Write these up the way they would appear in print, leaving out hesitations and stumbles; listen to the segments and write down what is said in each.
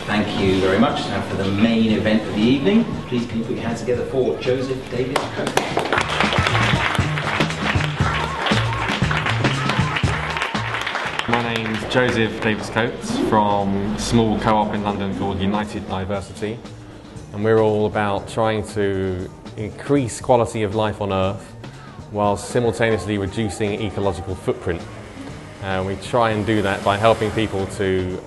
Thank you very much. Now for the main event of the evening, please can you put your hands together for Josef Davies-Coates. My name's Josef Davies-Coates from a small co-op in London called United Diversity, and we're all about trying to increase quality of life on Earth while simultaneously reducing ecological footprint. And we try and do that by helping people to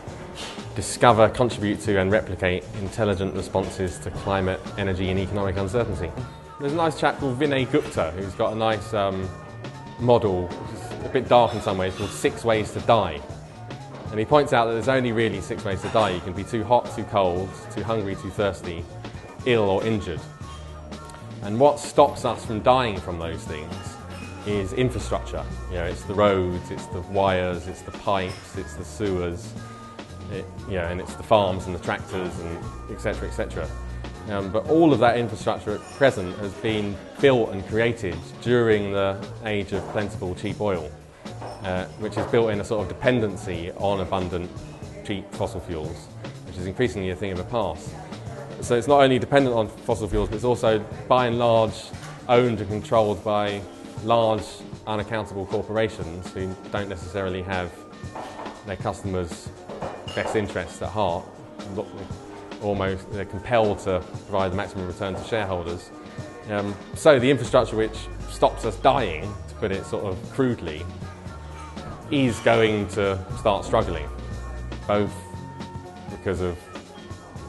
discover, contribute to and replicate intelligent responses to climate, energy and economic uncertainty. There's a nice chap called Vinay Gupta who's got a nice model, which is a bit dark in some ways, called 6 Ways to Die. And he points out that there's only really 6 ways to die. You can be too hot, too cold, too hungry, too thirsty, ill or injured. And what stops us from dying from those things is infrastructure. You know, it's the roads, it's the wires, it's the pipes, it's the sewers, and it's the farms and the tractors and etc. etc. But all of that infrastructure at present has been built and created during the age of plentiful cheap oil, which is built in a sort of dependency on abundant cheap fossil fuels, which is increasingly a thing of the past. So it's not only dependent on fossil fuels, but it's also by and large owned and controlled by large unaccountable corporations who don't necessarily have their customers' best interests at heart. Almost they're compelled to provide the maximum return to shareholders. So the infrastructure which stops us dying, to put it sort of crudely, is going to start struggling, both because of,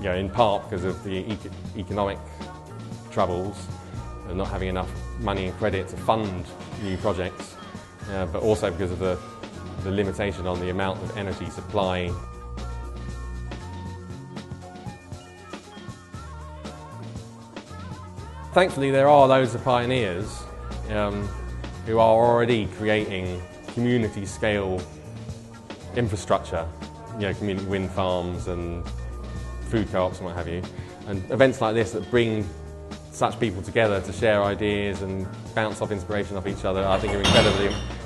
in part because of the economic troubles and not having enough money and credit to fund new projects, but also because of the limitation on the amount of energy supply. Thankfully, there are loads of pioneers who are already creating community-scale infrastructure, community wind farms and food co-ops and what have you, and events like this that bring such people together to share ideas and bounce off inspiration off each other, I think are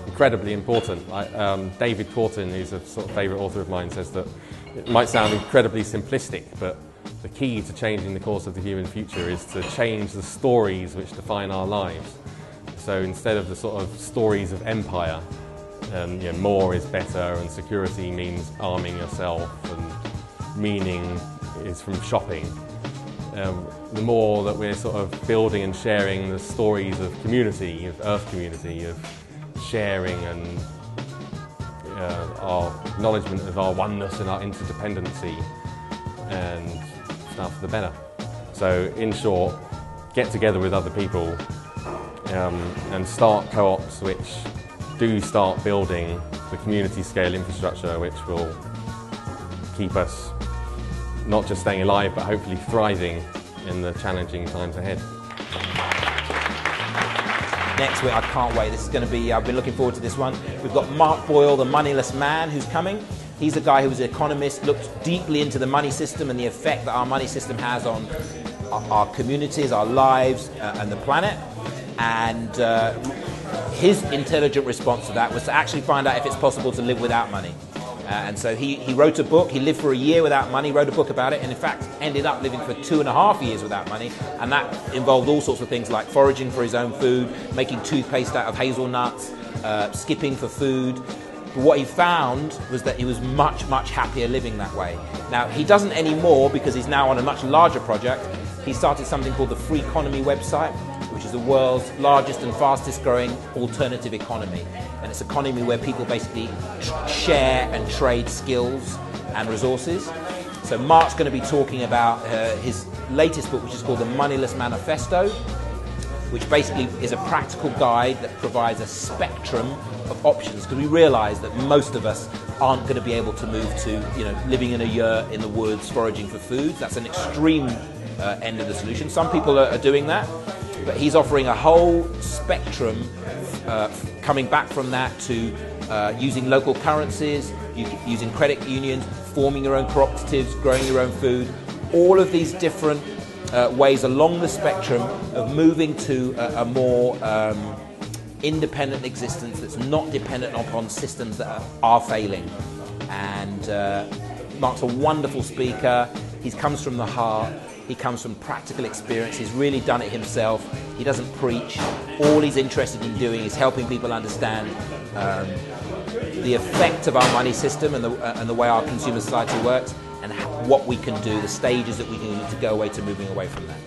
incredibly important. Like, David Corton, who's a sort of favourite author of mine, says that it might sound incredibly simplistic, but the key to changing the course of the human future is to change the stories which define our lives. So instead of the sort of stories of empire, more is better and security means arming yourself and meaning is from shopping, the more that we're sort of building and sharing the stories of community, of Earth community, of sharing and our acknowledgement of our oneness and our interdependency and stuff, the better. So in short, get together with other people and start co-ops which do start building the community scale infrastructure which will keep us not just staying alive but hopefully thriving in the challenging times ahead. Next week, I can't wait. This is going to be, I've been looking forward to this one. We've got Mark Boyle, the moneyless man, who's coming. He's a guy who was an economist, looked deeply into the money system and the effect that our money system has on our communities, our lives, and the planet. And his intelligent response to that was to actually find out if it's possible to live without money. And so he wrote a book. He lived for a year without money, wrote a book about it, and in fact ended up living for 2.5 years without money. And that involved all sorts of things like foraging for his own food, making toothpaste out of hazelnuts, skipping for food. But what he found was that he was much, much happier living that way. Now, he doesn't anymore because he's now on a much larger project. He started something called the Free Economy website, which is the world's largest and fastest growing alternative economy. And it's an economy where people basically share and trade skills and resources. So Mark's going to be talking about his latest book, which is called The Moneyless Manifesto, which basically is a practical guide that provides a spectrum of options, because we realise that most of us aren't going to be able to move to, living in a yurt in the woods, foraging for food. That's an extreme end of the solution. Some people are doing that, but he's offering a whole spectrum, coming back from that to using local currencies, using credit unions, forming your own cooperatives, growing your own food. All of these different ways along the spectrum of moving to a more independent existence that's not dependent upon systems that are failing. And Mark's a wonderful speaker. He comes from the heart. He comes from practical experience. He's really done it himself. He doesn't preach. All he's interested in doing is helping people understand the effect of our money system and the way our consumer society works, and what we can do, the stages that we can do to go away to moving away from that.